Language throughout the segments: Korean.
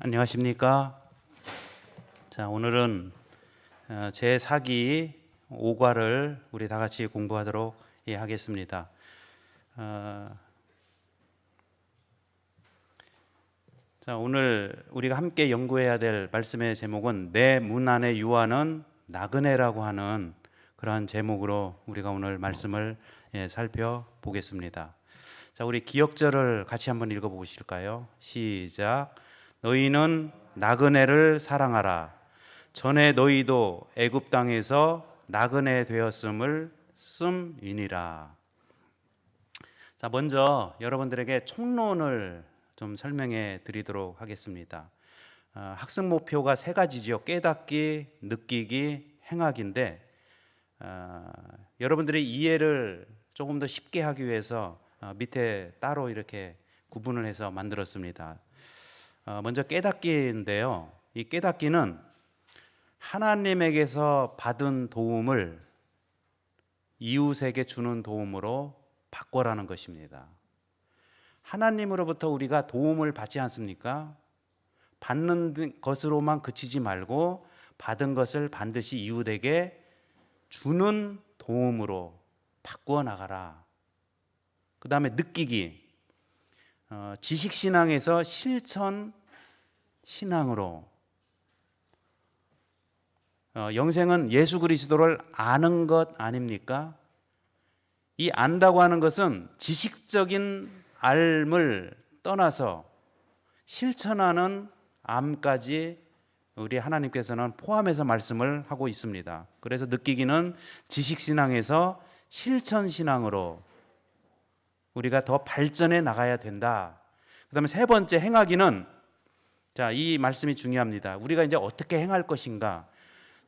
안녕하십니까? 자, 오늘은 제4기 5과를 우리 다 같이 공부하도록 하겠습니다. 자, 오늘 우리가 함께 연구해야 될 말씀의 제목은 내 문 안에 유하는 나그네라고 하는 그러한 제목으로 우리가 오늘 말씀을 살펴보겠습니다. 자, 우리 기역절을 같이 한번 읽어보실까요? 시작. 너희는 나그네를 사랑하라. 전에 너희도 애굽 땅에서 나그네 되었음을 씀이니라. 자, 먼저 여러분들에게 총론을 좀 설명해 드리도록 하겠습니다. 학습 목표가 세 가지죠. 깨닫기, 느끼기, 행하기인데 여러분들이 이해를 조금 더 쉽게 하기 위해서 밑에 따로 이렇게 구분을 해서 만들었습니다. 먼저 깨닫기인데요. 이 깨닫기는 하나님에게서 받은 도움을 이웃에게 주는 도움으로 바꿔라는 것입니다. 하나님으로부터 우리가 도움을 받지 않습니까? 받는 것으로만 그치지 말고 받은 것을 반드시 이웃에게 주는 도움으로 바꾸어 나가라. 그 다음에 느끼기. 지식신앙에서 실천신앙으로. 영생은 예수 그리스도를 아는 것 아닙니까? 이 안다고 하는 것은 지식적인 알을 떠나서 실천하는 암까지 우리 하나님께서는 포함해서 말씀을 하고 있습니다. 그래서 느끼기는 지식신앙에서 실천신앙으로 우리가 더 발전해 나가야 된다. 그 다음에 세 번째 행하기는, 자, 이 말씀이 중요합니다. 우리가 이제 어떻게 행할 것인가?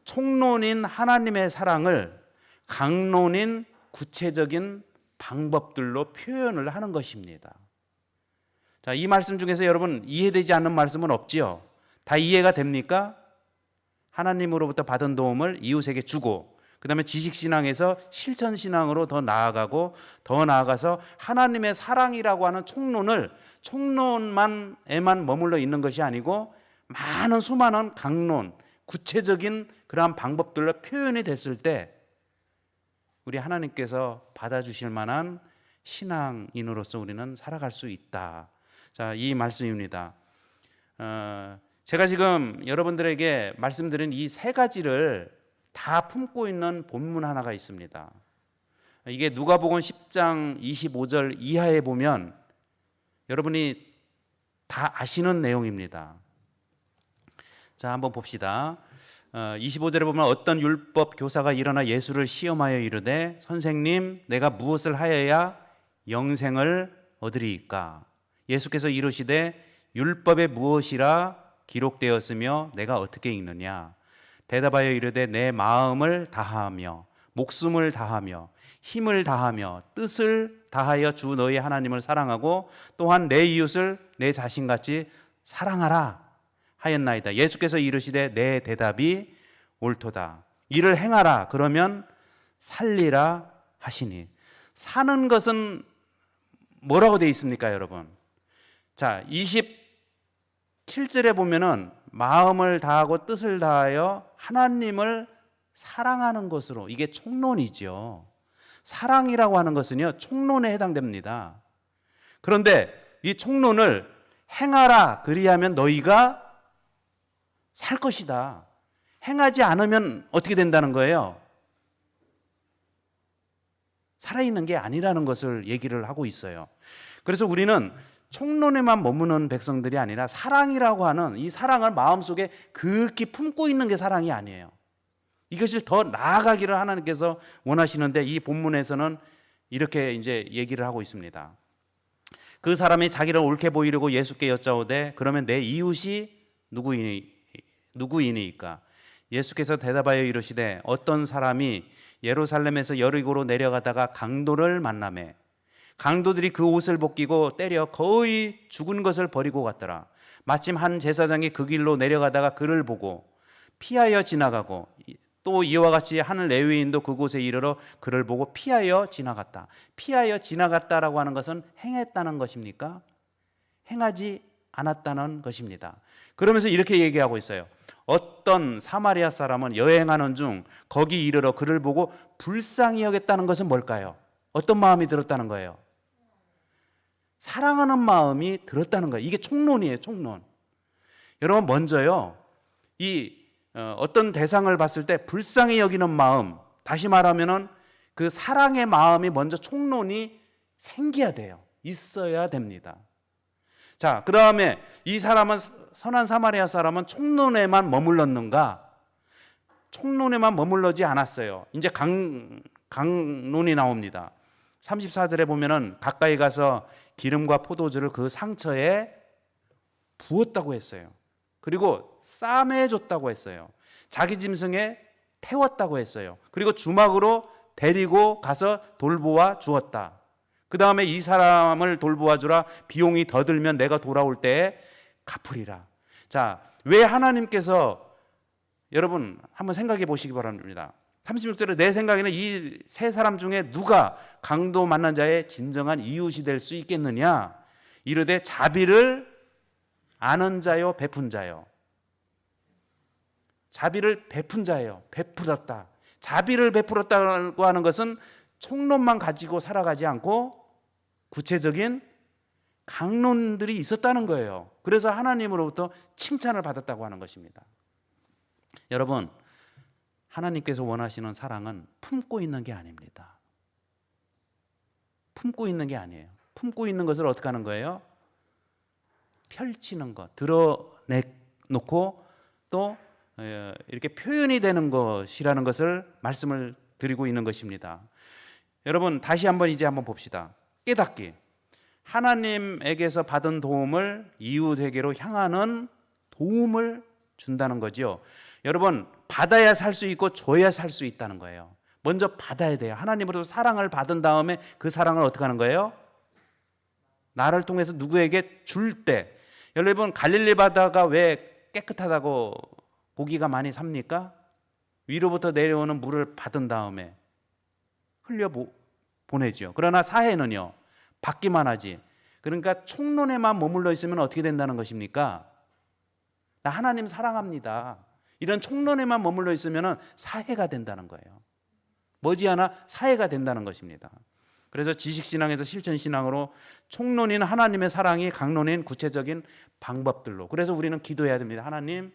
총론인 하나님의 사랑을 강론인 구체적인 방법들로 표현을 하는 것입니다. 자, 이 말씀 중에서 여러분 이해되지 않는 말씀은 없지요? 다 이해가 됩니까? 하나님으로부터 받은 도움을 이웃에게 주고, 그 다음에 지식신앙에서 실천신앙으로 더 나아가고, 더 나아가서 하나님의 사랑이라고 하는 총론에만 머물러 있는 것이 아니고 많은 수많은 강론, 구체적인 그러한 방법들로 표현이 됐을 때 우리 하나님께서 받아주실 만한 신앙인으로서 우리는 살아갈 수 있다. 자, 이 말씀입니다. 제가 지금 여러분들에게 말씀드린 이 세 가지를 다 품고 있는 본문 하나가 있습니다. 이게 누가복음 10장 25절 이하에 보면 여러분이 다 아시는 내용입니다. 자, 한번 봅시다. 25절에 보면 어떤 율법 교사가 일어나 예수를 시험하여 이르되 선생님, 내가 무엇을 하여야 영생을 얻으리이까? 예수께서 이르시되 율법에 무엇이라 기록되었으며 내가 어떻게 읽느냐? 대답하여 이르되 내 마음을 다하며 목숨을 다하며 힘을 다하며 뜻을 다하여 주 너희 하나님을 사랑하고 또한 내 이웃을 내 자신같이 사랑하라 하였나이다. 예수께서 이르시되 내 대답이 옳도다. 이를 행하라 그러면 살리라 하시니. 사는 것은 뭐라고 되어 있습니까, 여러분? 자, 27절에 보면은 마음을 다하고 뜻을 다하여 하나님을 사랑하는 것으로, 이게 총론이죠. 사랑이라고 하는 것은요, 총론에 해당됩니다. 그런데 이 총론을 행하라 그리하면 너희가 살 것이다. 행하지 않으면 어떻게 된다는 거예요? 살아있는 게 아니라는 것을 얘기를 하고 있어요. 그래서 우리는 총론에만 머무는 백성들이 아니라 사랑이라고 하는 이 사랑을 마음속에 극히 품고 있는 게 사랑이 아니에요. 이것을 더 나아가기를 하나님께서 원하시는데 이 본문에서는 이렇게 이제 얘기를 하고 있습니다. 그 사람이 자기를 옳게 보이려고 예수께 여짜오되 그러면 내 이웃이 누구이니까? 예수께서 대답하여 이르시되 어떤 사람이 예루살렘에서 여리고로 내려가다가 강도를 만나매 강도들이 그 옷을 벗기고 때려 거의 죽은 것을 버리고 갔더라. 마침 한 제사장이 그 길로 내려가다가 그를 보고 피하여 지나가고 또 이와 같이 한 레위인도 그곳에 이르러 그를 보고 피하여 지나갔다. 피하여 지나갔다라고 하는 것은 행했다는 것입니까? 행하지 않았다는 것입니다. 그러면서 이렇게 얘기하고 있어요. 어떤 사마리아 사람은 여행하는 중 거기 이르러 그를 보고 불쌍히 여겼다는 것은 뭘까요? 어떤 마음이 들었다는 거예요? 사랑하는 마음이 들었다는 거예요. 이게 총론이에요, 총론. 여러분, 먼저요, 어떤 대상을 봤을 때 불쌍히 여기는 마음, 다시 말하면은 그 사랑의 마음이 먼저 총론이 생겨야 돼요. 있어야 됩니다. 자, 그 다음에 이 사람은, 선한 사마리아 사람은 총론에만 머물렀는가? 총론에만 머물러지 않았어요. 이제 강론이 나옵니다. 34절에 보면은 가까이 가서 기름과 포도주를 그 상처에 부었다고 했어요. 그리고 싸매줬다고 했어요. 자기 짐승에 태웠다고 했어요. 그리고 주막으로 데리고 가서 돌보아 주었다. 그 다음에 이 사람을 돌보아 주라. 비용이 더 들면 내가 돌아올 때에 갚으리라. 자, 왜 하나님께서, 여러분 한번 생각해 보시기 바랍니다. 36절에 내 생각에는 이 세 사람 중에 누가 강도 만난 자의 진정한 이웃이 될 수 있겠느냐? 이르되 자비를 아는 자요, 베푼 자요. 자비를 베푼 자예요. 베풀었다. 자비를 베풀었다고 하는 것은 총론만 가지고 살아가지 않고 구체적인 강론들이 있었다는 거예요. 그래서 하나님으로부터 칭찬을 받았다고 하는 것입니다. 여러분, 하나님께서 원하시는 사랑은 품고 있는 게 아닙니다. 품고 있는 게 아니에요. 품고 있는 것을 어떻게 하는 거예요? 펼치는 것, 드러내놓고 또 이렇게 표현이 되는 것이라는 것을 말씀을 드리고 있는 것입니다. 여러분, 다시 이제 한번 봅시다. 깨닫기. 하나님에게서 받은 도움을 이웃에게로 향하는 도움을 준다는 거죠. 여러분, 받아야 살 수 있고 줘야 살 수 있다는 거예요. 먼저 받아야 돼요. 하나님으로부터 사랑을 받은 다음에 그 사랑을 어떻게 하는 거예요? 나를 통해서 누구에게 줄 때. 여러분, 갈릴리 바다가 왜 깨끗하다고 고기가 많이 삽니까? 위로부터 내려오는 물을 받은 다음에 흘려 보내죠. 그러나 사해는요, 받기만 하지. 그러니까 총론에만 머물러 있으면 어떻게 된다는 것입니까? 나 하나님 사랑합니다. 이런 총론에만 머물러 있으면 사해가 된다는 거예요. 머지않아 사해가 된다는 것입니다. 그래서 지식신앙에서 실천신앙으로 총론인 하나님의 사랑이 강론인 구체적인 방법들로. 그래서 우리는 기도해야 됩니다. 하나님,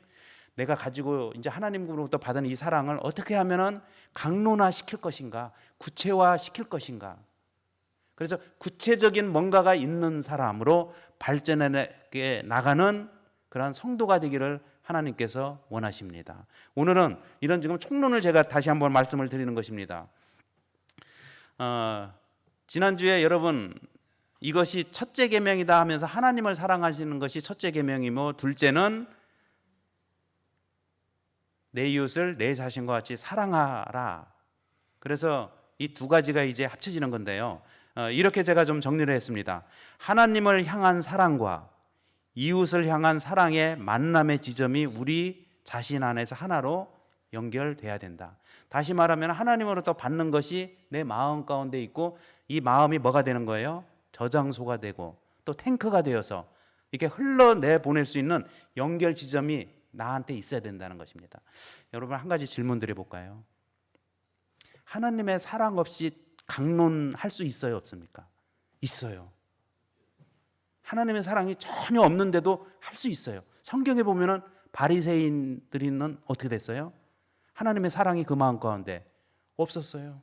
내가 가지고 이제 하나님으로부터 받은 이 사랑을 어떻게 하면은 강론화 시킬 것인가, 구체화 시킬 것인가. 그래서 구체적인 뭔가가 있는 사람으로 발전해 나가는 그러한 성도가 되기를 하나님께서 원하십니다. 오늘은 이런 지금 총론을 제가 다시 한번 말씀을 드리는 것입니다. 지난주에 여러분, 이것이 첫째 계명이다 하면서 하나님을 사랑하시는 것이 첫째 계명이고, 둘째는 내 이웃을 내 자신과 같이 사랑하라. 그래서 이 두 가지가 이제 합쳐지는 건데요. 이렇게 제가 좀 정리를 했습니다. 하나님을 향한 사랑과 이웃을 향한 사랑의 만남의 지점이 우리 자신 안에서 하나로 연결돼야 된다. 다시 말하면 하나님으로부터 받는 것이 내 마음 가운데 있고, 이 마음이 뭐가 되는 거예요? 저장소가 되고 또 탱크가 되어서 이렇게 흘러내보낼 수 있는 연결 지점이 나한테 있어야 된다는 것입니다. 여러분, 한 가지 질문 드려볼까요? 하나님의 사랑 없이 강론할 수 있어요, 없습니까? 있어요. 하나님의 사랑이 전혀 없는데도 할 수 있어요. 성경에 보면은 바리새인들은 어떻게 됐어요? 하나님의 사랑이 그 마음 가운데 없었어요.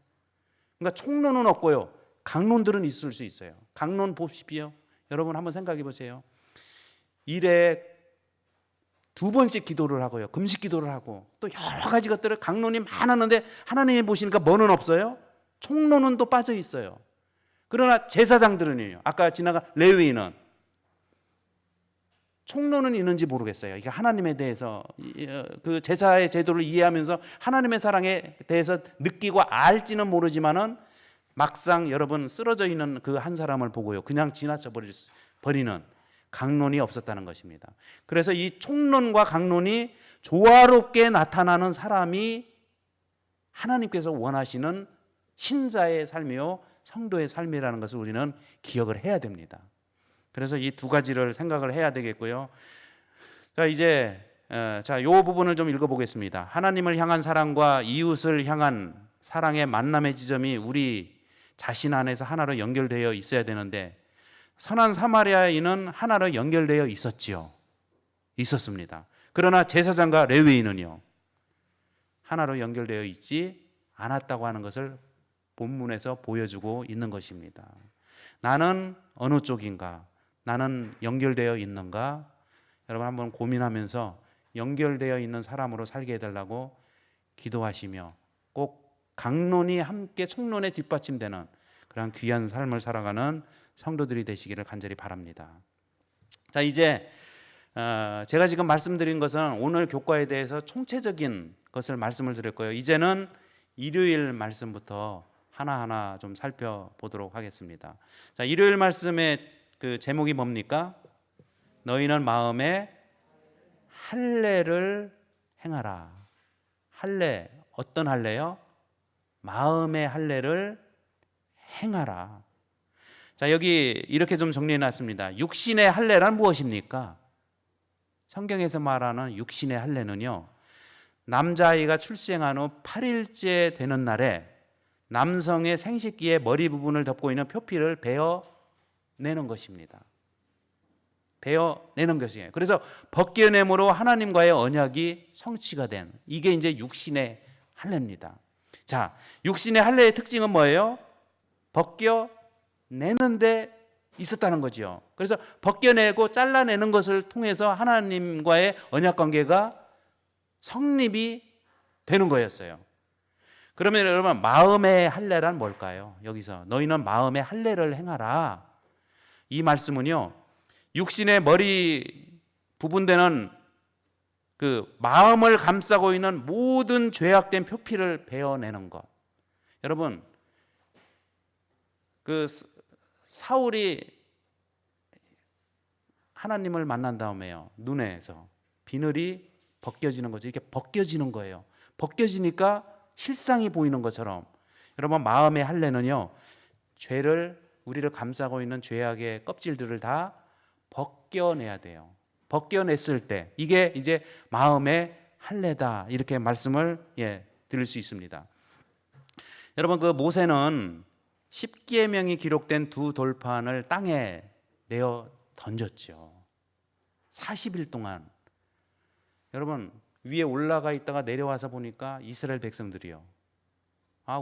그러니까 총론은 없고요, 강론들은 있을 수 있어요. 강론 보십시오. 여러분 한번 생각해 보세요. 일에 2번씩 기도를 하고요, 금식 기도를 하고 또 여러 가지 것들을 강론이 많았는데 하나님이 보시니까 뭐는 없어요? 총론은 또 빠져 있어요. 그러나 제사장들은요, 아까 지나간 레위인은 총론은 있는지 모르겠어요. 이게 하나님에 대해서 그 제사의 제도를 이해하면서 하나님의 사랑에 대해서 느끼고 알지는 모르지만은 막상 여러분 쓰러져 있는 그 한 사람을 보고요, 그냥 지나쳐 버리는 강론이 없었다는 것입니다. 그래서 이 총론과 강론이 조화롭게 나타나는 사람이 하나님께서 원하시는 신자의 삶이요 성도의 삶이라는 것을 우리는 기억을 해야 됩니다. 그래서 이 두 가지를 생각을 해야 되겠고요. 자, 이제 요 부분을 좀 읽어보겠습니다. 하나님을 향한 사랑과 이웃을 향한 사랑의 만남의 지점이 우리 자신 안에서 하나로 연결되어 있어야 되는데, 선한 사마리아인은 하나로 연결되어 있었지요. 있었습니다. 그러나 제사장과 레위인은요, 하나로 연결되어 있지 않았다고 하는 것을 본문에서 보여주고 있는 것입니다. 나는 어느 쪽인가? 나는 연결되어 있는가? 여러분 한번 고민하면서 연결되어 있는 사람으로 살게 해달라고 기도하시며, 꼭 강론이 함께 총론에 뒷받침되는 그런 귀한 삶을 살아가는 성도들이 되시기를 간절히 바랍니다. 자, 이제 제가 지금 말씀드린 것은 오늘 교과에 대해서 총체적인 것을 말씀을 드렸고요. 이제는 일요일 말씀부터 하나하나 좀 살펴보도록 하겠습니다. 자, 일요일 말씀의 그 제목이 뭡니까? 너희는 마음에 할례를 행하라. 할례, 어떤 할례요? 마음의 할례를 행하라. 자, 여기 이렇게 좀 정리해 놨습니다. 육신의 할례란 무엇입니까? 성경에서 말하는 육신의 할례는요, 남자아이가 출생한 후 8일째 되는 날에 남성의 생식기의 머리 부분을 덮고 있는 표피를 베어내는 것입니다. 베어내는 것이에요. 그래서 벗겨냄으로 하나님과의 언약이 성취가 된, 이게 이제 육신의 할례입니다. 자, 육신의 할례의 특징은 뭐예요? 벗겨내는데 있었다는 거죠. 그래서 벗겨내고 잘라내는 것을 통해서 하나님과의 언약 관계가 성립이 되는 거였어요. 그러면 여러분, 마음의 할례란 뭘까요? 여기서 너희는 마음의 할례를 행하라. 이 말씀은요, 육신의 머리 부분되는 그 마음을 감싸고 있는 모든 죄악된 표피를 베어내는 것. 여러분, 그 사울이 하나님을 만난 다음에요, 눈에서 비늘이 벗겨지는 거죠. 이렇게 벗겨지는 거예요. 벗겨지니까 실상이 보이는 것처럼, 여러분, 마음의 할례는요, 죄를, 우리를 감싸고 있는 죄악의 껍질들을 다 벗겨내야 돼요. 벗겨냈을 때 이게 이제 마음의 할례다, 이렇게 말씀을 드릴 수 있습니다. 여러분, 그 모세는 10계명이 기록된 두 돌판을 땅에 내어 던졌죠. 40일 동안. 여러분, 위에 올라가 있다가 내려와서 보니까 이스라엘 백성들이요,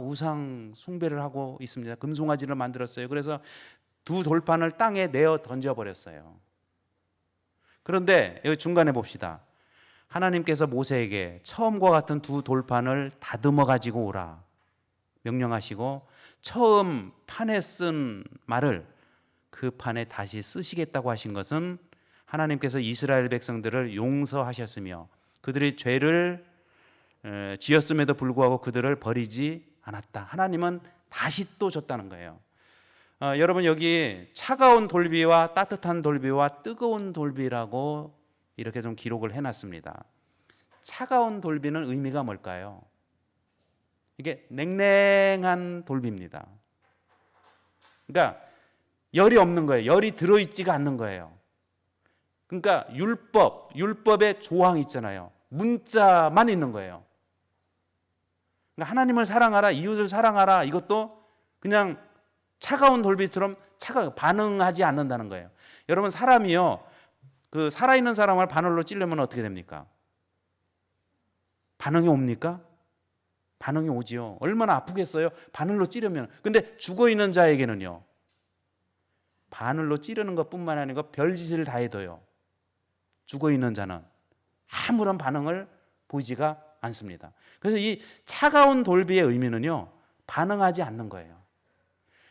우상 숭배를 하고 있습니다. 금송아지를 만들었어요. 그래서 두 돌판을 땅에 내어 던져버렸어요. 그런데 여기 중간에 봅시다. 하나님께서 모세에게 처음과 같은 두 돌판을 다듬어 가지고 오라 명령하시고, 처음 판에 쓴 말을 그 판에 다시 쓰시겠다고 하신 것은 하나님께서 이스라엘 백성들을 용서하셨으며 그들이 죄를 지었음에도 불구하고 그들을 버리지 않았다. 하나님은 다시 또 줬다는 거예요. 여러분, 여기 차가운 돌비와 따뜻한 돌비와 뜨거운 돌비라고 이렇게 좀 기록을 해놨습니다. 차가운 돌비는 의미가 뭘까요? 이게 냉랭한 돌비입니다. 그러니까 열이 없는 거예요. 열이 들어있지가 않는 거예요. 그러니까 율법의 조항이 있잖아요. 문자만 있는 거예요. 그러니까 하나님을 사랑하라, 이웃을 사랑하라, 이것도 그냥 차가운 돌비처럼 반응하지 않는다는 거예요. 여러분, 사람이요, 그 살아있는 사람을 바늘로 찌르면 어떻게 됩니까? 반응이 옵니까? 반응이 오지요. 얼마나 아프겠어요? 바늘로 찌르면. 근데 죽어있는 자에게는요, 바늘로 찌르는 것뿐만 아니라 별짓을 다 해도요, 죽어있는 자는 아무런 반응을 보이지가 않습니다. 그래서 이 차가운 돌비의 의미는요, 반응하지 않는 거예요.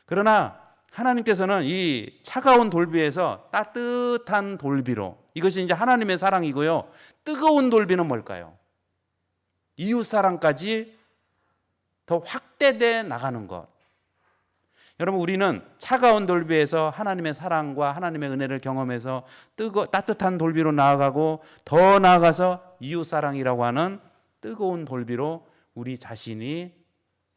그러나 하나님께서는 이 차가운 돌비에서 따뜻한 돌비로, 이것이 이제 하나님의 사랑이고요, 뜨거운 돌비는 뭘까요? 이웃 사랑까지 더 확대돼 나가는 것. 여러분, 우리는 차가운 돌비에서 하나님의 사랑과 하나님의 은혜를 경험해서 따뜻한 돌비로 나아가고, 더 나아가서 이웃 사랑이라고 하는 뜨거운 돌비로 우리 자신이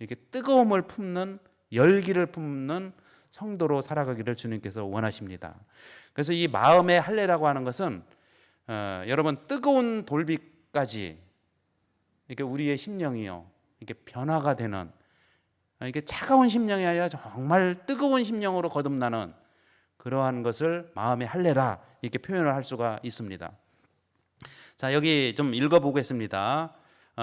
이렇게 뜨거움을 품는, 열기를 품는 성도로 살아가기를 주님께서 원하십니다. 그래서 이 마음의 할례라고 하는 것은 여러분 뜨거운 돌비까지 이렇게 우리의 심령이요 이렇게 변화가 되는 이게 차가운 심령이 아니라 정말 뜨거운 심령으로 거듭나는 그러한 것을 마음의 할례라 이렇게 표현을 할 수가 있습니다. 자, 여기 좀 읽어보겠습니다.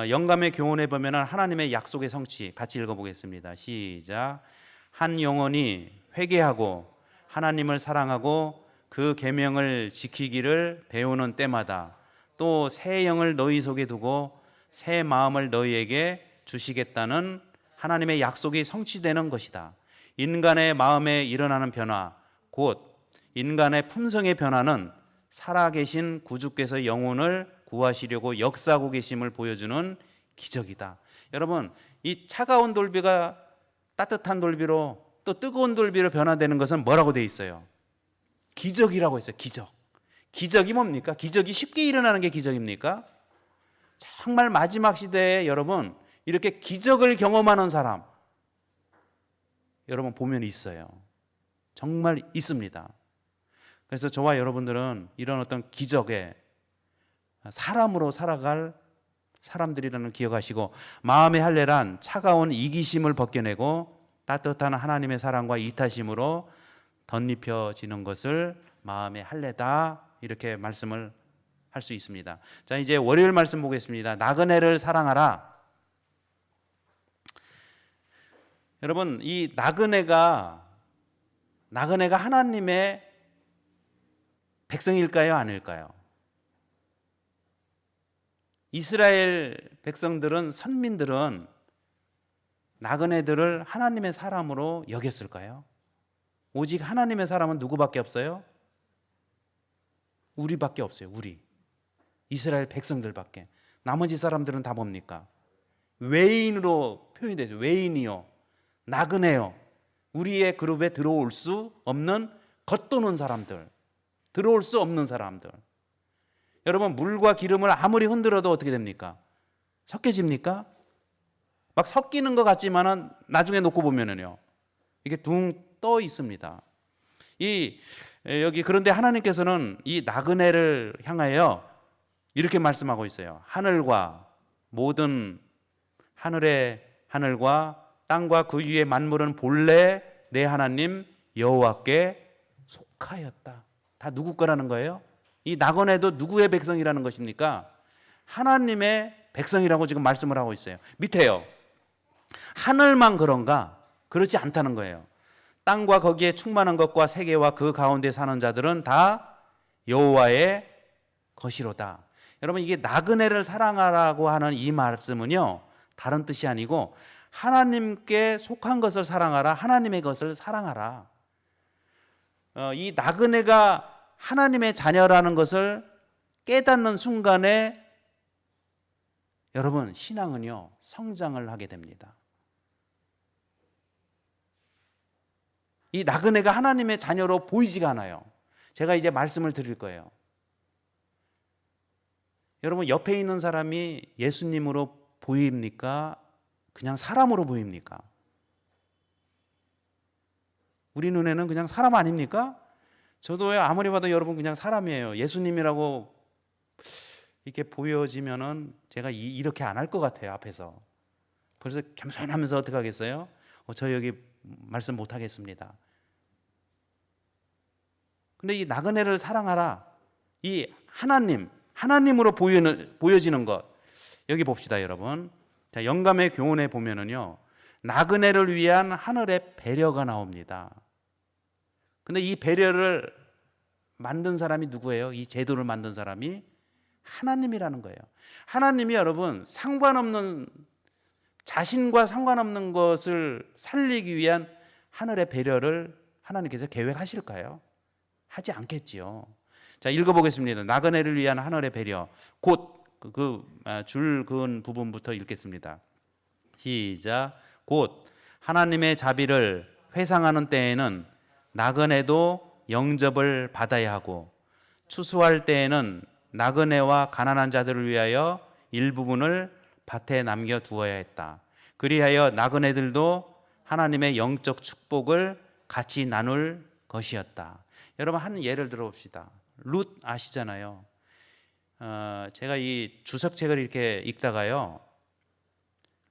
영감의 교훈에 보면은 하나님의 약속의 성취 같이 읽어보겠습니다. 시작. 한 영혼이 회개하고 하나님을 사랑하고 그 계명을 지키기를 배우는 때마다 또 새 영을 너희 속에 두고 새 마음을 너희에게 주시겠다는 하나님의 약속이 성취되는 것이다. 인간의 마음에 일어나는 변화, 곧 인간의 품성의 변화는 살아계신 구주께서 영혼을 구하시려고 역사하고 계심을 보여주는 기적이다. 여러분, 이 차가운 돌비가 따뜻한 돌비로 또 뜨거운 돌비로 변화되는 것은 뭐라고 되어 있어요? 기적이라고 했어요. 기적. 기적이 뭡니까? 기적이 쉽게 일어나는 게 기적입니까? 정말 마지막 시대에 여러분 이렇게 기적을 경험하는 사람 여러분 보면 있어요. 정말 있습니다. 그래서 저와 여러분들은 이런 어떤 기적에 사람으로 살아갈 사람들이라는 기억하시고 마음의 할례란 차가운 이기심을 벗겨내고 따뜻한 하나님의 사랑과 이타심으로 덧입혀지는 것을 마음의 할례다 이렇게 말씀을 할 수 있습니다. 자, 이제 월요일 말씀 보겠습니다. 나그네를 사랑하라. 여러분, 이 나그네가 하나님의 백성일까요, 아닐까요? 이스라엘 백성들은 선민들은 나그네들을 하나님의 사람으로 여겼을까요? 오직 하나님의 사람은 누구밖에 없어요? 우리밖에 없어요. 우리 이스라엘 백성들밖에. 나머지 사람들은 다 뭡니까? 외인으로 표현이 되죠. 외인이요, 나그네요. 우리의 그룹에 들어올 수 없는 겉도는 사람들, 들어올 수 없는 사람들. 여러분, 물과 기름을 아무리 흔들어도 어떻게 됩니까? 섞여집니까? 막 섞이는 것 같지만은 나중에 놓고 보면은요 이게 둥 떠 있습니다. 여기 그런데 하나님께서는 이 나그네를 향하여 이렇게 말씀하고 있어요. 하늘과 모든 하늘과 땅과 그 위의 만물은 본래 내 하나님 여호와께 속하였다. 다 누구 거라는 거예요? 이 나그네도 누구의 백성이라는 것입니까? 하나님의 백성이라고 지금 말씀을 하고 있어요. 밑에요. 하늘만 그런가? 그렇지 않다는 거예요. 땅과 거기에 충만한 것과 세계와 그 가운데 사는 자들은 다 여호와의 것이로다. 여러분, 이게 나그네를 사랑하라고 하는 이 말씀은요 다른 뜻이 아니고 하나님께 속한 것을 사랑하라, 하나님의 것을 사랑하라. 이 나그네가 하나님의 자녀라는 것을 깨닫는 순간에 여러분 신앙은요 성장을 하게 됩니다. 이 나그네가 하나님의 자녀로 보이지가 않아요. 제가 이제 말씀을 드릴 거예요. 여러분, 옆에 있는 사람이 예수님으로 보입니까? 그냥 사람으로 보입니까? 우리 눈에는 그냥 사람 아닙니까? 저도 아무리 봐도 여러분 그냥 사람이에요. 예수님이라고 이렇게 보여지면은 제가 이렇게 안 할 것 같아요, 앞에서. 그래서 겸손하면서 어떻게 하겠어요? 저 여기 말씀 못 하겠습니다. 근데 이 나그네를 사랑하라, 이 하나님으로 보여지는 것, 여기 봅시다, 여러분. 자, 영감의 교훈에 보면은요, 나그네를 위한 하늘의 배려가 나옵니다. 근데 이 배려를 만든 사람이 누구예요? 이 제도를 만든 사람이 하나님이라는 거예요. 하나님이 여러분 자신과 상관없는 것을 살리기 위한 하늘의 배려를 하나님께서 계획하실까요? 하지 않겠지요. 자, 읽어보겠습니다. 나그네를 위한 하늘의 배려. 곧 줄 그은 부분부터 읽겠습니다. 시작. 곧 하나님의 자비를 회상하는 때에는 나그네도 영접을 받아야 하고 추수할 때에는 나그네와 가난한 자들을 위하여 일부분을 밭에 남겨 두어야 했다. 그리하여 나그네들도 하나님의 영적 축복을 같이 나눌 것이었다. 여러분 한 예를 들어봅시다. 룻 아시잖아요. 제가 이 주석책을 이렇게 읽다가요,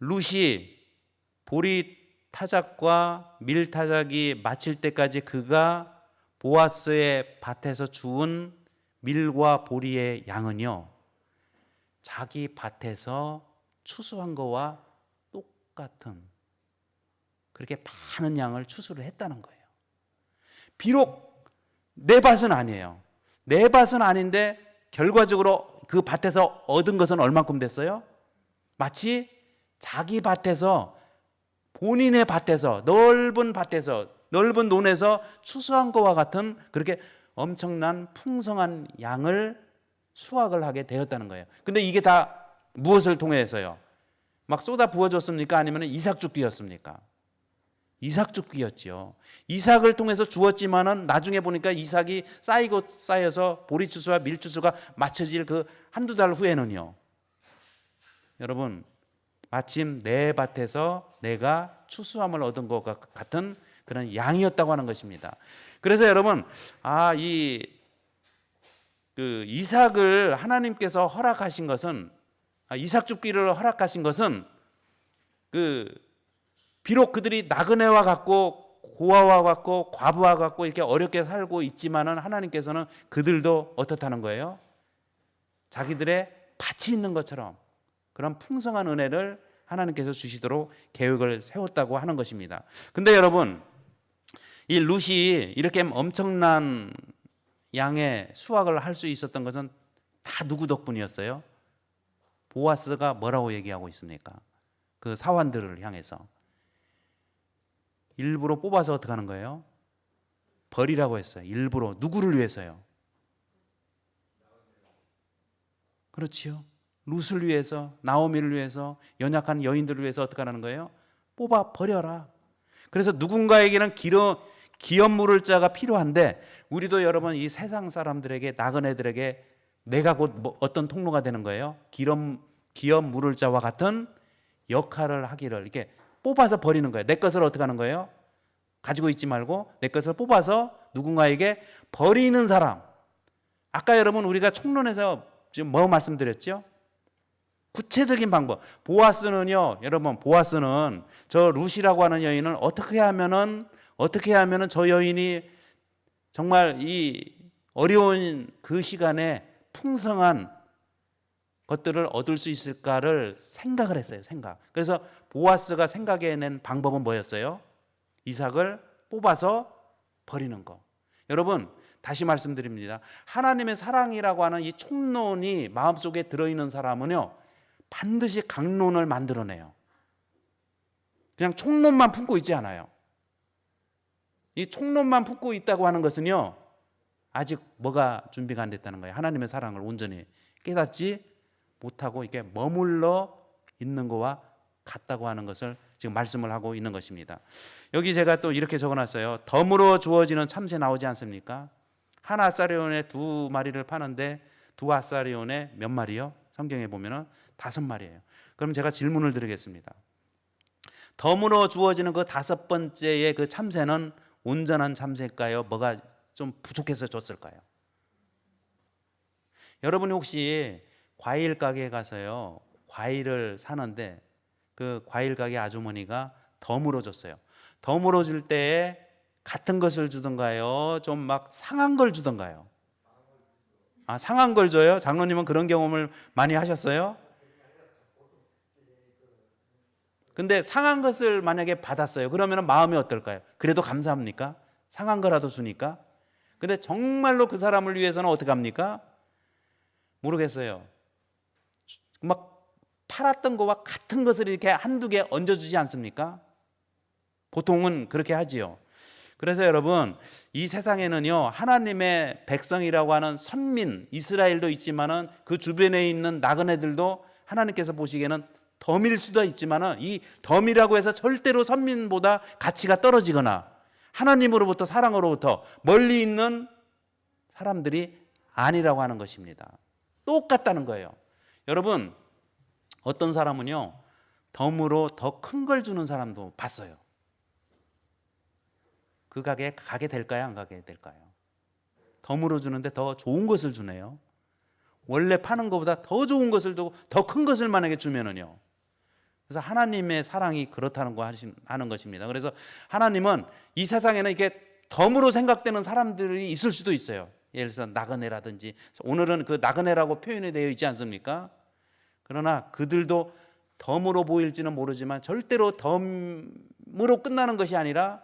룻이 보리 타작과 밀 타작이 마칠 때까지 그가 보아스의 밭에서 주운 밀과 보리의 양은요, 자기 밭에서 추수한 거와 똑같은 그렇게 많은 양을 추수를 했다는 거예요. 비록 내 밭은 아니에요. 내 밭은 아닌데 결과적으로 그 밭에서 얻은 것은 얼만큼 됐어요? 마치 자기 밭에서, 본인의 밭에서, 넓은 논에서 추수한 것과 같은 그렇게 엄청난 풍성한 양을 수확을 하게 되었다는 거예요. 근데 이게 다 무엇을 통해서요? 막 쏟아 부어줬습니까? 아니면 이삭 죽기였습니까? 이삭 죽기였지요. 이삭을 통해서 주었지만은 나중에 보니까 이삭이 쌓이고 쌓여서 보리추수와 밀추수가 맞춰질 그 한두 달 후에는요, 여러분, 마침 내 밭에서 내가 추수함을 얻은 것과 같은 그런 양이었다고 하는 것입니다. 그래서 여러분, 이삭을 하나님께서 허락하신 것은, 이삭 죽기를 허락하신 것은, 비록 그들이 나그네와 같고 고아와 같고 과부와 같고 이렇게 어렵게 살고 있지만은 하나님께서는 그들도 어떻다는 거예요? 자기들의 밭이 있는 것처럼 그런 풍성한 은혜를 하나님께서 주시도록 계획을 세웠다고 하는 것입니다. 근데 여러분, 이 룻이 이렇게 엄청난 양의 수확을 할 수 있었던 것은 다 누구 덕분이었어요? 보아스가 뭐라고 얘기하고 있습니까? 그 사환들을 향해서 일부러 뽑아서 어떻게 하는 거예요? 버리라고 했어요. 일부러. 누구를 위해서요? 그렇지요. 룻을 위해서, 나오미를 위해서, 연약한 여인들을 위해서 어떻게 하는 거예요? 뽑아 버려라. 그래서 누군가에게는 기업 물을 자가 필요한데, 우리도 여러분 이 세상 사람들에게, 나그네들에게 내가 곧 어떤 통로가 되는 거예요? 기업 물을 자와 같은 역할을 하기를 이렇게 뽑아서 버리는 거예요. 내 것을 어떻게 하는 거예요? 가지고 있지 말고 내 것을 뽑아서 누군가에게 버리는 사람. 아까 여러분 우리가 총론에서 지금 뭐 말씀드렸죠? 구체적인 방법. 보아스는요, 여러분, 보아스는 저 룻이라고 하는 여인을 어떻게 하면은 저 여인이 정말 이 어려운 그 시간에 풍성한 것들을 얻을 수 있을까를 생각을 했어요. 그래서 보아스가 생각해낸 방법은 뭐였어요? 이삭을 뽑아서 버리는 거. 여러분, 다시 말씀드립니다. 하나님의 사랑이라고 하는 이 총론이 마음속에 들어있는 사람은요, 반드시 강론을 만들어내요. 그냥 총론만 품고 있지 않아요. 이 총론만 품고 있다고 하는 것은요, 아직 뭐가 준비가 안 됐다는 거예요. 하나님의 사랑을 온전히 깨닫지 못하고 이게 머물러 있는 거와 같다고 하는 것을 지금 말씀을 하고 있는 것입니다. 여기 제가 또 이렇게 적어놨어요. 덤으로 주어지는 참새 나오지 않습니까? 한 아사리온에 2마리를 파는데 2아사리온에 몇 마리요? 성경에 보면은 5마리예요. 그럼 제가 질문을 드리겠습니다. 덤으로 주어지는 그 5번째의 그 참새는 온전한 참새일까요? 뭐가 좀 부족해서 줬을까요? 여러분이 혹시 과일 가게에 가서요, 과일을 사는데 그 과일 가게 아주머니가 덤으로 줬어요. 덤으로 줄 때에 같은 것을 주던가요? 좀 막 상한 걸 주던가요? 상한 걸 줘요? 장로님은 그런 경험을 많이 하셨어요? 근데 상한 것을 만약에 받았어요. 그러면 마음이 어떨까요? 그래도 감사합니까? 상한 거라도 주니까. 근데 정말로 그 사람을 위해서는 어떻게 합니까? 모르겠어요. 막 팔았던 거와 같은 것을 이렇게 한두 개 얹어주지 않습니까? 보통은 그렇게 하지요. 그래서 여러분, 이 세상에는요, 하나님의 백성이라고 하는 선민, 이스라엘도 있지만은 그 주변에 있는 나그네들도 하나님께서 보시기에는 덤일 수도 있지만은 이 덤이라고 해서 절대로 선민보다 가치가 떨어지거나 하나님으로부터, 사랑으로부터 멀리 있는 사람들이 아니라고 하는 것입니다. 똑같다는 거예요. 여러분, 어떤 사람은요, 덤으로 더 큰 걸 주는 사람도 봤어요. 그 가게에 가게 될까요? 안 가게 될까요? 덤으로 주는데 더 좋은 것을 주네요. 원래 파는 것보다 더 좋은 것을 두고 더 큰 것을 만약에 주면은요. 그래서 하나님의 사랑이 그렇다는 거 하는 것입니다. 그래서 하나님은 이 세상에는 이게 덤으로 생각되는 사람들이 있을 수도 있어요. 예를 들어서 나그네라든지, 오늘은 그 나그네라고 표현이 되어 있지 않습니까? 그러나 그들도 덤으로 보일지는 모르지만 절대로 덤으로 끝나는 것이 아니라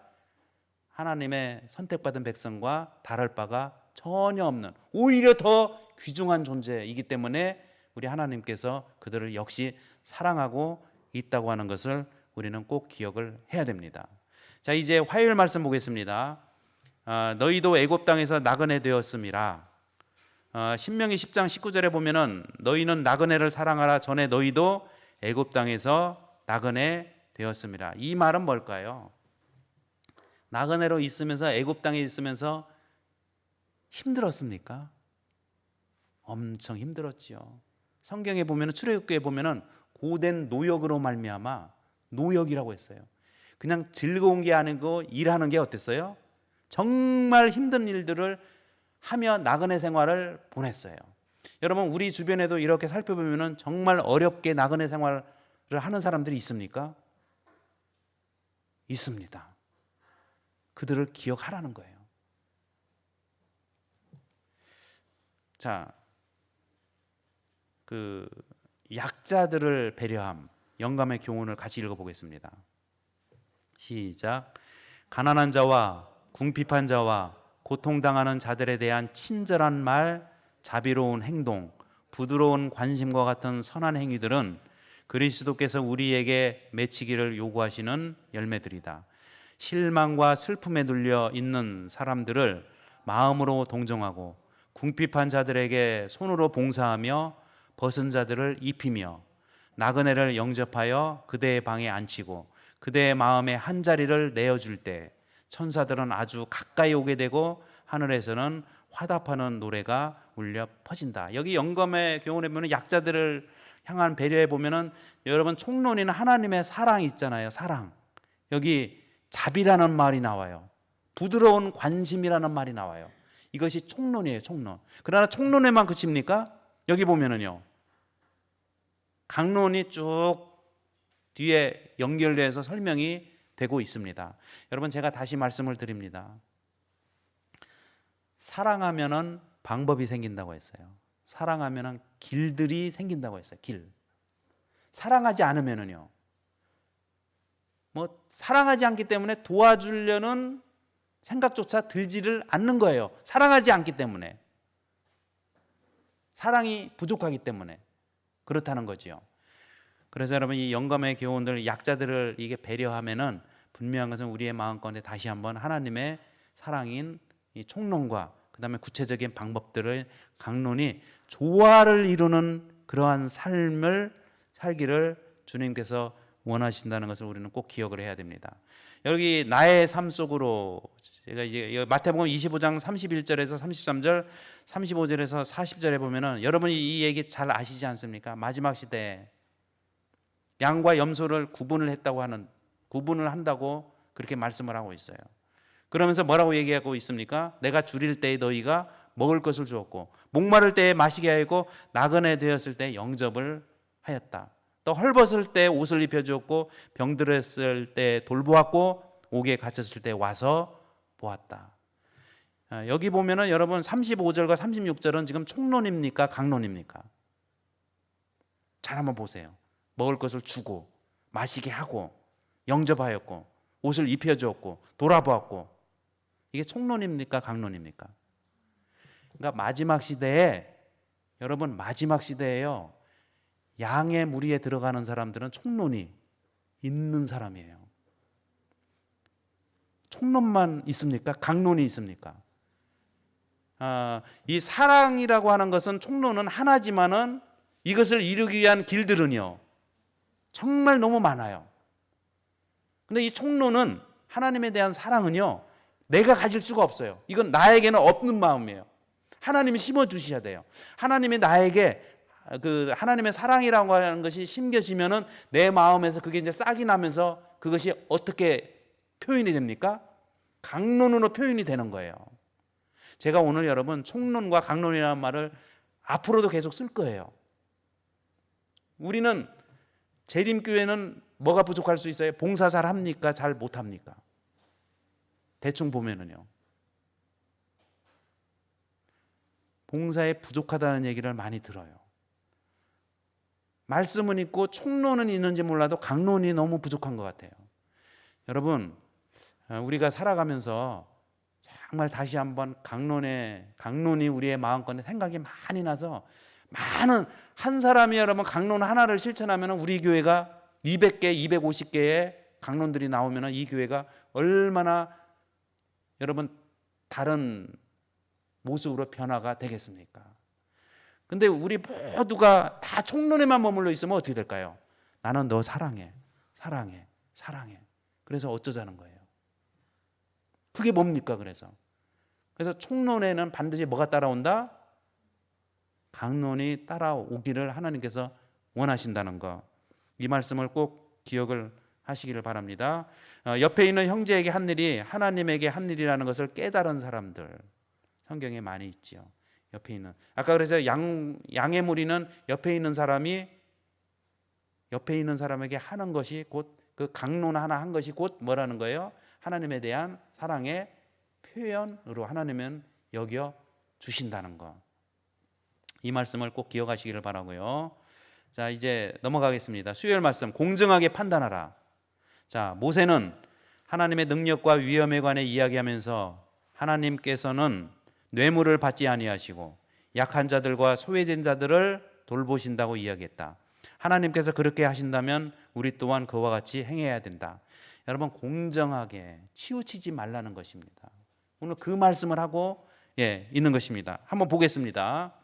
하나님의 선택받은 백성과 다를 바가 전혀 없는, 오히려 더 귀중한 존재이기 때문에 우리 하나님께서 그들을 역시 사랑하고 있다고 하는 것을 우리는 꼭 기억을 해야 됩니다. 자, 이제 화요일 말씀 보겠습니다. 너희도 애굽 땅에서 나그네 되었음이라. 신명기 10장 19절에 보면은 너희는 나그네를 사랑하라. 전에 너희도 애굽 땅에서 나그네 되었음이라. 이 말은 뭘까요? 나그네로 있으면서, 애굽 땅에 있으면서 힘들었습니까? 엄청 힘들었지요. 성경에 보면은, 출애굽기에 보면은 고된 노역으로 말미암아, 노역이라고 했어요. 그냥 즐거운 게 아니고 일하는 게 어땠어요? 정말 힘든 일들을 하며 나그네 생활을 보냈어요. 여러분, 우리 주변에도 이렇게 살펴보면은 정말 어렵게 나그네 생활을 하는 사람들이 있습니까? 있습니다. 그들을 기억하라는 거예요. 자, 그 약자들을 배려함, 영감의 교훈을 같이 읽어보겠습니다. 시작. 가난한 자와 궁핍한 자와 고통당하는 자들에 대한 친절한 말, 자비로운 행동, 부드러운 관심과 같은 선한 행위들은 그리스도께서 우리에게 맺히기를 요구하시는 열매들이다. 실망과 슬픔에 눌려 있는 사람들을 마음으로 동정하고, 궁핍한 자들에게 손으로 봉사하며 벗은 자들을 입히며, 나그네를 영접하여 그대의 방에 앉히고 그대의 마음에 한 자리를 내어줄 때 천사들은 아주 가까이 오게 되고 하늘에서는 화답하는 노래가 울려 퍼진다. 여기 영감의 교훈에 보면 약자들을 향한 배려에 보면은, 여러분, 총론에는 하나님의 사랑이 있잖아요. 사랑. 여기 자비라는 말이 나와요. 부드러운 관심이라는 말이 나와요. 이것이 총론이에요. 총론. 그러나 총론에만 그칩니까? 여기 보면은요, 강론이 쭉 뒤에 연결돼서 설명이 되고 있습니다. 여러분, 제가 다시 말씀을 드립니다. 사랑하면은 방법이 생긴다고 했어요. 사랑하면은 길들이 생긴다고 했어요. 길. 사랑하지 않으면은요, 뭐 사랑하지 않기 때문에 도와주려는 생각조차 들지를 않는 거예요. 사랑하지 않기 때문에, 사랑이 부족하기 때문에 그렇다는 거지요. 그래서 여러분, 이 영감의 교훈들, 약자들을 이게 배려하면은 분명한 것은 우리의 마음 가운데 다시 한번 하나님의 사랑인 이 총론과 그다음에 구체적인 방법들을, 강론이 조화를 이루는 그러한 삶을 살기를 주님께서 원하신다는 것을 우리는 꼭 기억을 해야 됩니다. 여기 나의 삶 속으로, 제가 이제 마태복음 25장 31절에서 33절, 35절에서 40절에 보면은, 여러분이 이 얘기 잘 아시지 않습니까? 마지막 시대에 양과 염소를 구분을 한다고 그렇게 말씀을 하고 있어요. 그러면서 뭐라고 얘기하고 있습니까? 내가 줄일 때에 너희가 먹을 것을 주었고, 목마를 때에 마시게 하였고, 나그네 되었을 때 영접을 하였다. 또 헐벗을 때 옷을 입혀주었고, 병들었을 때 돌보았고, 옥에 갇혔을 때 와서 보았다. 여기 보면은 여러분, 35절과 36절은 지금 총론입니까? 강론입니까? 잘 한번 보세요. 먹을 것을 주고, 마시게 하고, 영접하였고, 옷을 입혀주었고, 돌아보았고. 이게 총론입니까? 강론입니까? 그러니까 마지막 시대에, 여러분, 마지막 시대에요, 양의 무리에 들어가는 사람들은 총론이 있는 사람이에요. 총론만 있습니까? 강론이 있습니까? 이 사랑이라고 하는 것은, 총론은 하나지만은 이것을 이루기 위한 길들은요, 정말 너무 많아요. 근데 이 총론은, 하나님에 대한 사랑은요, 내가 가질 수가 없어요. 이건 나에게는 없는 마음이에요. 하나님이 심어 주셔야 돼요. 하나님이 나에게 그 하나님의 사랑이라고 하는 것이 심겨지면은 내 마음에서 그게 이제 싹이 나면서 그것이 어떻게 표현이 됩니까? 강론으로 표현이 되는 거예요. 제가 오늘 여러분 총론과 강론이라는 말을 앞으로도 계속 쓸 거예요. 우리는 재림교회는 뭐가 부족할 수 있어요? 봉사 잘 합니까? 잘 못합니까? 대충 보면은요. 봉사에 부족하다는 얘기를 많이 들어요. 말씀은 있고 총론은 있는지 몰라도 강론이 너무 부족한 것 같아요. 여러분, 우리가 살아가면서 정말 다시 한번 강론이 우리의 마음권에 생각이 많이 나서 많은 한 사람이 여러분 강론 하나를 실천하면 우리 교회가 200개, 250개의 강론들이 나오면 이 교회가 얼마나 여러분 다른 모습으로 변화가 되겠습니까? 근데 우리 모두가 다 총론에만 머물러 있으면 어떻게 될까요? 나는 너 사랑해, 사랑해, 사랑해. 그래서 어쩌자는 거예요? 그게 뭡니까? 그래서 총론에는 반드시 뭐가 따라온다? 강론이 따라오기를 하나님께서 원하신다는 거. 이 말씀을 꼭 기억을 하시기를 바랍니다. 옆에 있는 형제에게 한 일이 하나님에게 한 일이라는 것을 깨달은 사람들 성경에 많이 있지요. 옆에 있는 아까 그래서 양의 무리는 옆에 있는 사람에게 하는 것이 곧 그 강론 하나 한 것이 곧 뭐라는 거예요? 하나님에 대한 사랑의 표현으로 하나님은 여겨 주신다는 거. 이 말씀을 꼭 기억하시기를 바라고요. 자, 이제 넘어가겠습니다. 수요일 말씀 공정하게 판단하라. 자, 모세는 하나님의 능력과 위엄에 관해 이야기하면서 하나님께서는 뇌물을 받지 아니하시고 약한 자들과 소외된 자들을 돌보신다고 이야기했다. 하나님께서 그렇게 하신다면 우리 또한 그와 같이 행해야 된다. 여러분, 공정하게 치우치지 말라는 것입니다. 오늘 그 말씀을 하고 있는 것입니다. 한번 보겠습니다.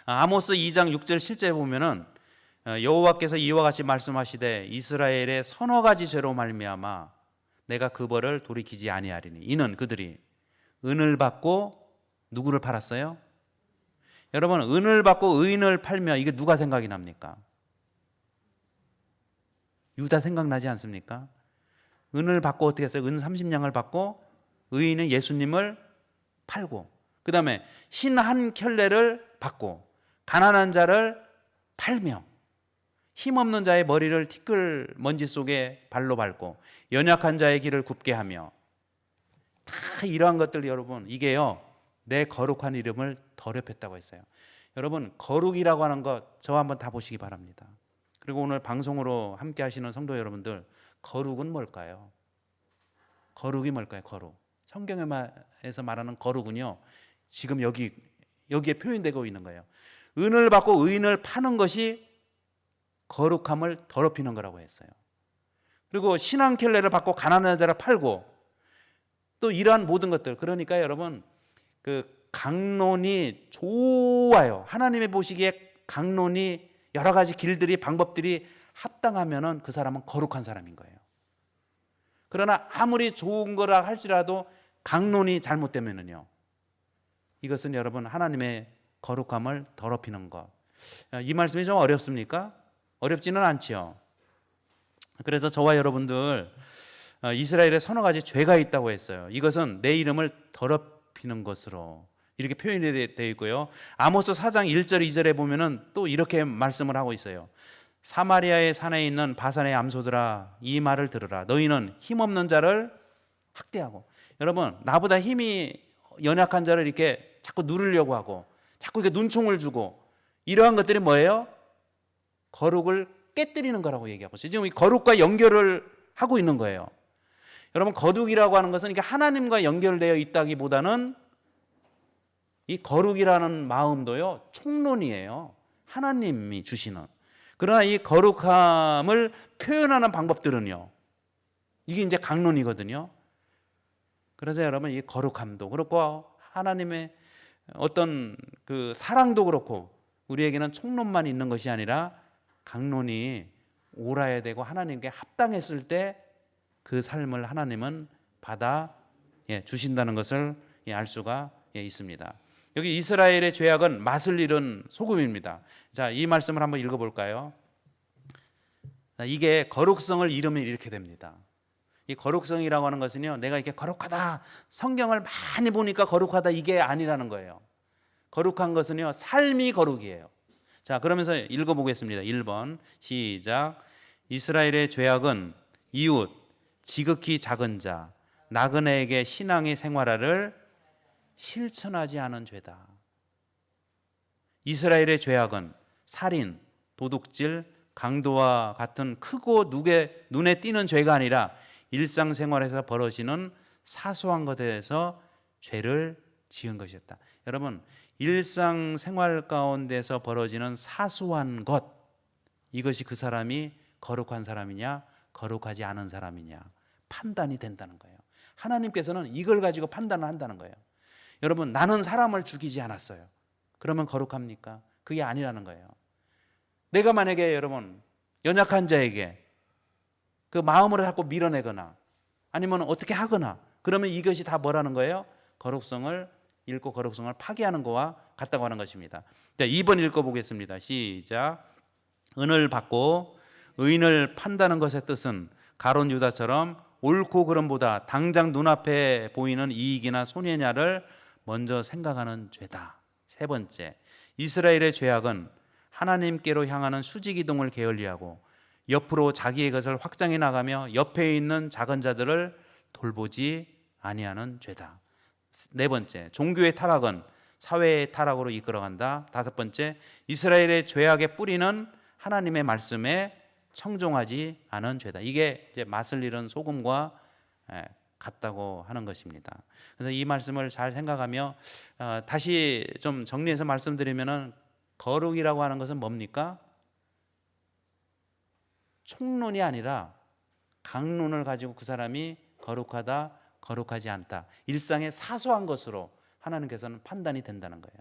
아모스 2장 6절 7절에 보면은 여호와께서 이와 같이 말씀하시되 이스라엘의 서너 가지 죄로 말미암아 내가 그 벌을 돌이키지 아니하리니 이는 그들이 은을 받고 누구를 팔았어요? 여러분, 은을 받고 의인을 팔면 이게 누가 생각이 납니까? 유다 생각나지 않습니까? 은을 받고 어떻게 했어요? 은 30냥을 받고 의인은 예수님을 팔고 그 다음에 신 한 켤레를 받고 가난한 자를 팔며 힘없는 자의 머리를 티끌 먼지 속에 발로 밟고 연약한 자의 길을 굽게 하며 다 이러한 것들 여러분 이게요 내 거룩한 이름을 더럽혔다고 했어요. 여러분 거룩이라고 하는 것 저 한번 다 보시기 바랍니다. 그리고 오늘 방송으로 함께 하시는 성도 여러분들 거룩은 뭘까요? 거룩이 뭘까요? 거룩. 성경에서 말하는 거룩은요 지금 여기에 표현되고 있는 거예요. 은을 받고 의인을 파는 것이 거룩함을 더럽히는 거라고 했어요. 그리고 신한 켤레를 받고 가난한 자를 팔고 또 이러한 모든 것들 그러니까 여러분 그 강론이 좋아요. 하나님의 보시기에 강론이 여러 가지 길들이 방법들이 합당하면은 그 사람은 거룩한 사람인 거예요. 그러나 아무리 좋은 거라 할지라도 강론이 잘못되면은요 이것은 여러분 하나님의 거룩함을 더럽히는 것. 이 말씀이 좀 어렵습니까? 어렵지는 않지요. 그래서 저와 여러분들 이스라엘에 서너 가지 죄가 있다고 했어요. 이것은 내 이름을 더럽히는 것으로 이렇게 표현이 되어 있고요. 아모스 4장 1절 2절에 보면은 또 이렇게 말씀을 하고 있어요. 사마리아의 산에 있는 바산의 암소들아 이 말을 들으라. 너희는 힘없는 자를 학대하고 여러분 나보다 힘이 연약한 자를 이렇게 자꾸 누르려고 하고 자꾸 이렇게 눈총을 주고 이러한 것들이 뭐예요? 거룩을 깨뜨리는 거라고 얘기하고 있어요. 지금 이 거룩과 연결을 하고 있는 거예요. 여러분 거룩이라고 하는 것은 이게 하나님과 연결되어 있다기보다는 이 거룩이라는 마음도요 총론이에요. 하나님이 주시는. 그러나 이 거룩함을 표현하는 방법들은요 이게 이제 강론이거든요. 그래서 여러분 이 거룩함도 그렇고 하나님의 어떤 그 사랑도 그렇고 우리에게는 총론만 있는 것이 아니라 강론이 옳아야 되고 하나님께 합당했을 때 그 삶을 하나님은 받아 주신다는 것을 알 수가 있습니다. 여기 이스라엘의 죄악은 맛을 잃은 소금입니다. 자, 이 말씀을 한번 읽어볼까요? 자, 이게 거룩성을 잃으면 이렇게 됩니다. 이 거룩성이라고 하는 것은요, 내가 이렇게 거룩하다, 성경을 많이 보니까 거룩하다, 이게 아니라는 거예요. 거룩한 것은요, 삶이 거룩이에요. 자, 그러면서 읽어보겠습니다. 1번 시작. 이스라엘의 죄악은 이웃, 지극히 작은 자, 나그네에게 신앙의 생활화를 실천하지 않은 죄다. 이스라엘의 죄악은 살인, 도둑질, 강도와 같은 크고 눈에 띄는 죄가 아니라 일상생활에서 벌어지는 사소한 것에서 죄를 지은 것이었다. 여러분, 일상생활 가운데서 벌어지는 사소한 것, 이것이 그 사람이 거룩한 사람이냐 거룩하지 않은 사람이냐 판단이 된다는 거예요. 하나님께서는 이걸 가지고 판단을 한다는 거예요. 여러분, 나는 사람을 죽이지 않았어요. 그러면 거룩합니까? 그게 아니라는 거예요. 내가 만약에 여러분 연약한 자에게 그 마음으로 자꾸 밀어내거나 아니면 어떻게 하거나 그러면 이것이 다 뭐라는 거예요? 거룩성을 잃고 거룩성을 파괴하는 거와 같다고 하는 것입니다. 자, 2번 읽어보겠습니다. 시작. 은을 받고 의인을 판다는 것의 뜻은 가룟 유다처럼 옳고 그름보다 당장 눈앞에 보이는 이익이나 손해냐를 먼저 생각하는 죄다. 세 번째, 이스라엘의 죄악은 하나님께로 향하는 수직이동을 게을리하고 옆으로 자기의 것을 확장해 나가며 옆에 있는 작은 자들을 돌보지 아니하는 죄다. 네 번째, 종교의 타락은 사회의 타락으로 이끌어간다. 다섯 번째, 이스라엘의 죄악의 뿌리는 하나님의 말씀에 청종하지 않은 죄다. 이게 이제 맛을 잃은 소금과 같다고 하는 것입니다. 그래서 이 말씀을 잘 생각하며 다시 좀 정리해서 말씀드리면은 거룩이라고 하는 것은 뭡니까? 총론이 아니라 강론을 가지고 그 사람이 거룩하다, 거룩하지 않다. 일상의 사소한 것으로 하나님께서는 판단이 된다는 거예요.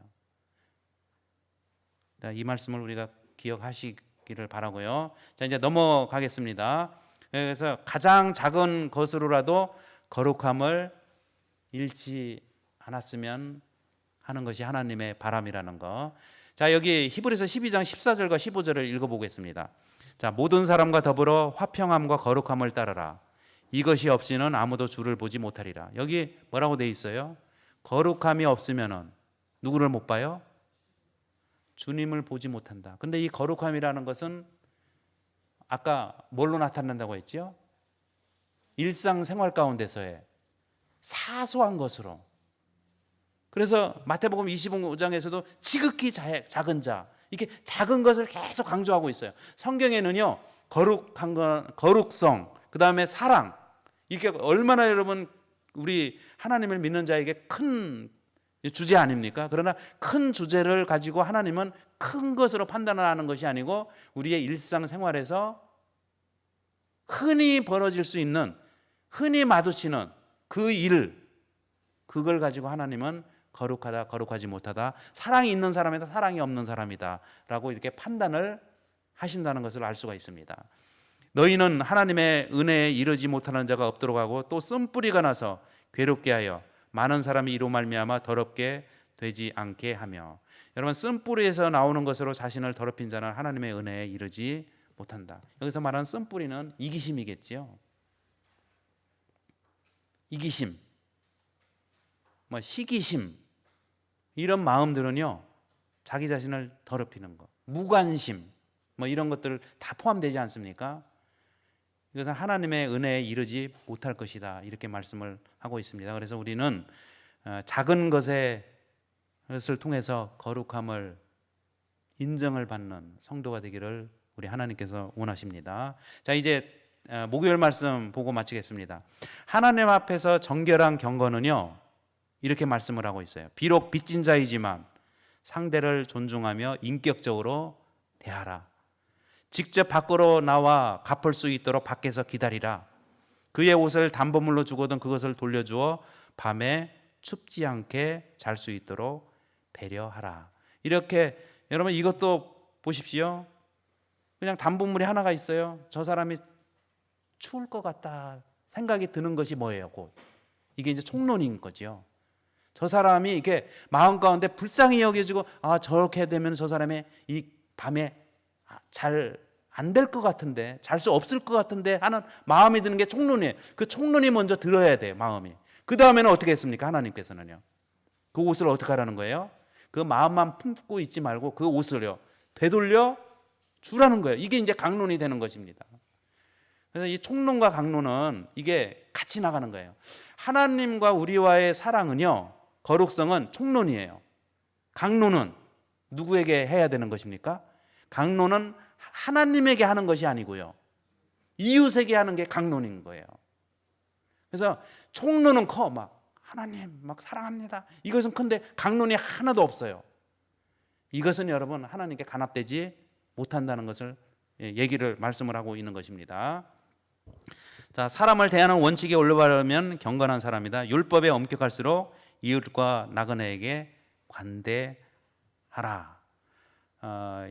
이 말씀을 우리가 기억하시기를 바라고요. 자, 이제 넘어가겠습니다. 그래서 가장 작은 것으로라도 거룩함을 잃지 않았으면 하는 것이 하나님의 바람이라는 거. 자, 여기 히브리서 12장 14절과 15절을 읽어보겠습니다. 자, 모든 사람과 더불어 화평함과 거룩함을 따르라. 이것이 없이는 아무도 주를 보지 못하리라. 여기 뭐라고 돼 있어요? 거룩함이 없으면은 누구를 못 봐요? 주님을 보지 못한다. 근데 이 거룩함이라는 것은 아까 뭘로 나타난다고 했죠? 일상생활 가운데서의 사소한 것으로. 그래서 마태복음 25장에서도 지극히 작은 자, 이렇게 작은 것을 계속 강조하고 있어요. 성경에는요, 거룩한 건, 거룩성, 그 다음에 사랑, 이게 얼마나 여러분 우리 하나님을 믿는 자에게 큰 주제 아닙니까? 그러나 큰 주제를 가지고 하나님은 큰 것으로 판단을 하는 것이 아니고 우리의 일상생활에서 흔히 벌어질 수 있는, 흔히 마주치는 그 일, 그걸 가지고 하나님은 거룩하다, 거룩하지 못하다, 사랑이 있는 사람이다, 사랑이 없는 사람이다 라고 이렇게 판단을 하신다는 것을 알 수가 있습니다. 너희는 하나님의 은혜에 이르지 못하는 자가 없도록 하고 또 쓴뿌리가 나서 괴롭게 하여 많은 사람이 이로 말미암아 더럽게 되지 않게 하며. 여러분, 쓴뿌리에서 나오는 것으로 자신을 더럽힌 자는 하나님의 은혜에 이르지 못한다. 여기서 말하는 쓴뿌리는 이기심이겠지요. 이기심, 시기심, 이런 마음들은요, 자기 자신을 더럽히는 것, 무관심, 이런 것들 다 포함되지 않습니까? 이것은 하나님의 은혜에 이르지 못할 것이다, 이렇게 말씀을 하고 있습니다. 그래서 우리는 작은 것을 통해서 거룩함을 인정을 받는 성도가 되기를 우리 하나님께서 원하십니다. 자, 이제 목요일 말씀 보고 마치겠습니다. 하나님 앞에서 정결한 경건은요, 이렇게 말씀을 하고 있어요. 비록 빚진 자이지만 상대를 존중하며 인격적으로 대하라. 직접 밖으로 나와 갚을 수 있도록 밖에서 기다리라. 그의 옷을 담보물로 주거든 그것을 돌려주어 밤에 춥지 않게 잘 수 있도록 배려하라. 이렇게 여러분 이것도 보십시오. 그냥 담보물이 하나가 있어요. 저 사람이 추울 것 같다 생각이 드는 것이 뭐예요? 곧 이게 이제 총론인 거죠. 저 사람이 이렇게 마음 가운데 불쌍히 여겨지고 저렇게 되면 저 사람이 이 밤에 잘 안 될 것 같은데, 잘 수 없을 것 같은데 하는 마음이 드는 게 총론이에요. 그 총론이 먼저 들어야 돼요, 마음이. 그 다음에는 어떻게 했습니까? 하나님께서는요. 그 옷을 어떻게 하라는 거예요? 그 마음만 품고 있지 말고 그 옷을요, 되돌려 주라는 거예요. 이게 이제 강론이 되는 것입니다. 그래서 이 총론과 강론은 이게 같이 나가는 거예요. 하나님과 우리와의 사랑은요, 거룩성은 총론이에요. 강론은 누구에게 해야 되는 것입니까? 강론은 하나님에게 하는 것이 아니고요, 이웃에게 하는 게 강론인 거예요. 그래서 총론은 커, 막 하나님 막 사랑합니다, 이것은 큰데 강론이 하나도 없어요. 이것은 여러분 하나님께 간합되지 못한다는 것을 얘기를 말씀을 하고 있는 것입니다. 자, 사람을 대하는 원칙에 올바르면 경건한 사람이다. 율법에 엄격할수록 이웃과 나그네에게 관대하라.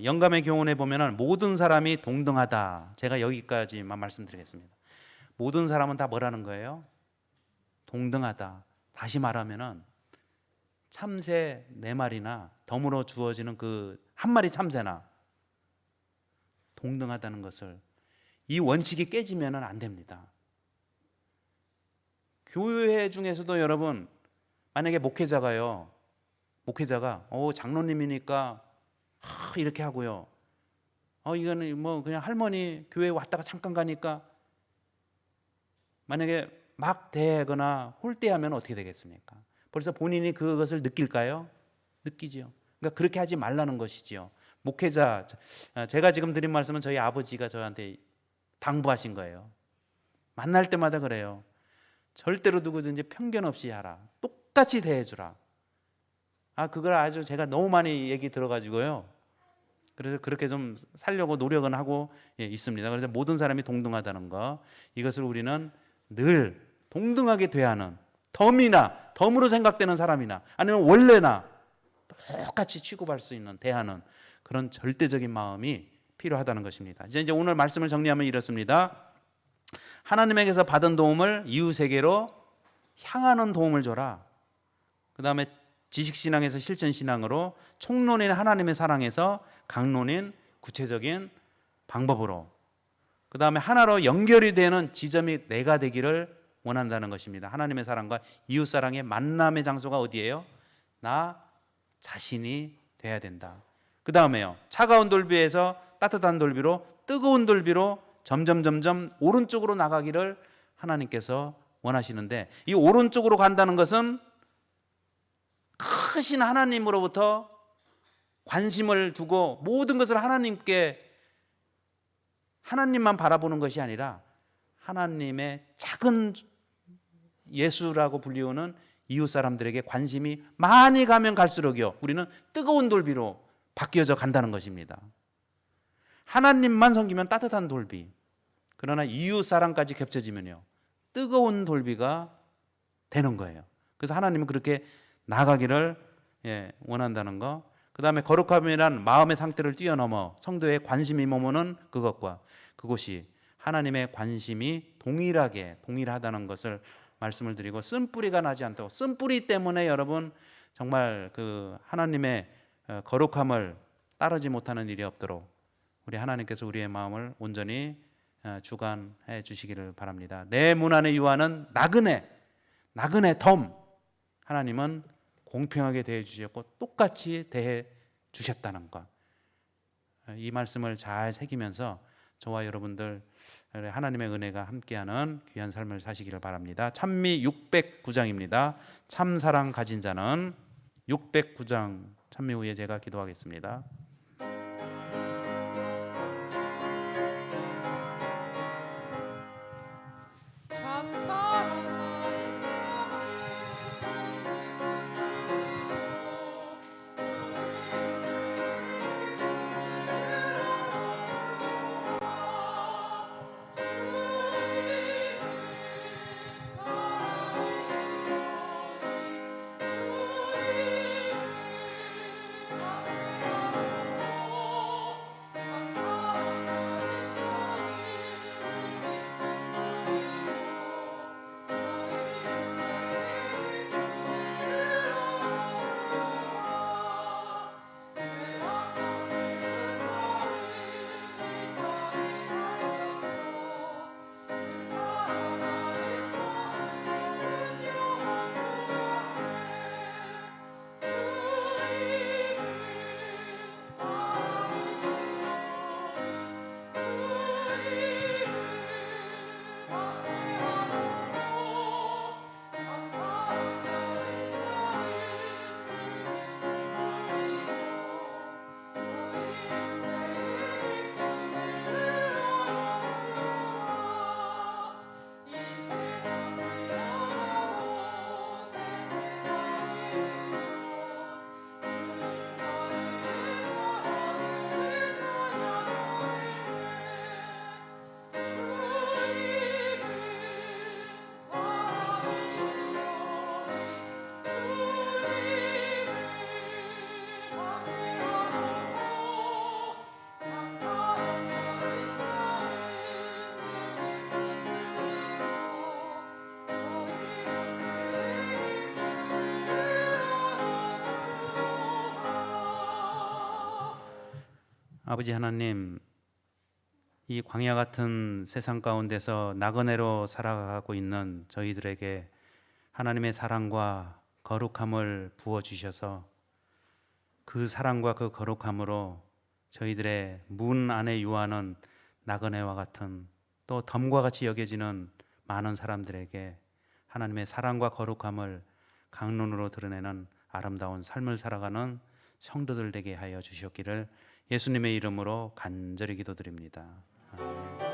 영감의 교훈에 보면은 모든 사람이 동등하다. 제가 여기까지만 말씀드리겠습니다. 모든 사람은 다 뭐라는 거예요? 동등하다. 다시 말하면은 참새 4마리나 덤으로 주어지는 그 한 마리 참새나 동등하다는 것을, 이 원칙이 깨지면은 안 됩니다. 교회 중에서도 여러분, 만약에 목회자가 장로님이니까 이렇게 하고요, 이거는 뭐 그냥 할머니 교회 왔다가 잠깐 가니까, 만약에 막 대하거나 홀대하면 어떻게 되겠습니까? 벌써 본인이 그것을 느낄까요? 느끼죠. 그러니까 그렇게 하지 말라는 것이지요. 목회자, 제가 지금 드린 말씀은 저희 아버지가 저한테 당부하신 거예요. 만날 때마다 그래요. 절대로 누구든지 편견 없이 하라. 똑같이 대해주라. 그걸 아주 제가 너무 많이 얘기 들어가지고요. 그래서 그렇게 좀 살려고 노력은 하고 있습니다. 그래서 모든 사람이 동등하다는 거, 이것을 우리는 늘 동등하게 대하는, 덤으로 생각되는 사람이나 아니면 원래나 똑같이 취급할 수 있는, 대하는 그런 절대적인 마음이 필요하다는 것입니다. 이제 오늘 말씀을 정리하면 이렇습니다. 하나님에게서 받은 도움을 이웃에게로 향하는 도움을 줘라. 그 다음에 지식신앙에서 실천신앙으로, 총론인 하나님의 사랑에서 강론인 구체적인 방법으로, 그 다음에 하나로 연결이 되는 지점이 내가 되기를 원한다는 것입니다. 하나님의 사랑과 이웃사랑의 만남의 장소가 어디예요? 나 자신이 돼야 된다. 그 다음에요, 차가운 돌비에서 따뜻한 돌비로, 뜨거운 돌비로 점점 오른쪽으로 나가기를 하나님께서 원하시는데, 이 오른쪽으로 간다는 것은 크신 하나님으로부터 관심을 두고 모든 것을 하나님만 바라보는 것이 아니라 하나님의 작은 예수라고 불리우는 이웃 사람들에게 관심이 많이 가면 갈수록요, 우리는 뜨거운 돌비로 바뀌어져 간다는 것입니다. 하나님만 섬기면 따뜻한 돌비, 그러나 이웃 사랑까지 겹쳐지면요, 뜨거운 돌비가 되는 거예요. 그래서 하나님은 그렇게 나가기를 원한다는 거. 그 다음에 거룩함이란 마음의 상태를 뛰어넘어 성도의 관심이 머무는 그것과 그곳이 하나님의 관심이 동일하다는 것을 말씀을 드리고, 쓴뿌리가 나지 않다고, 쓴뿌리 때문에 여러분 정말 그 하나님의 거룩함을 따르지 못하는 일이 없도록 우리 하나님께서 우리의 마음을 온전히 주관해 주시기를 바랍니다. 내 문 안에 유하는 나그네 덤, 하나님은 공평하게 대해 주셨고 똑같이 대해 주셨다는 것, 이 말씀을 잘 새기면서 저와 여러분들 하나님의 은혜가 함께하는 귀한 삶을 사시기를 바랍니다. 찬미 609장입니다. 참사랑 가진 자는 609장 찬미 후에 제가 기도하겠습니다. 아버지 하나님, 이 광야 같은 세상 가운데서 나그네로 살아가고 있는 저희들에게 하나님의 사랑과 거룩함을 부어 주셔서 그 사랑과 그 거룩함으로 저희들의 문 안에 유하는 나그네와 같은, 또 덤과 같이 여겨지는 많은 사람들에게 하나님의 사랑과 거룩함을 강론으로 드러내는 아름다운 삶을 살아가는 성도들 되게 하여 주셨기를 예수님의 이름으로 간절히 기도드립니다. 아멘.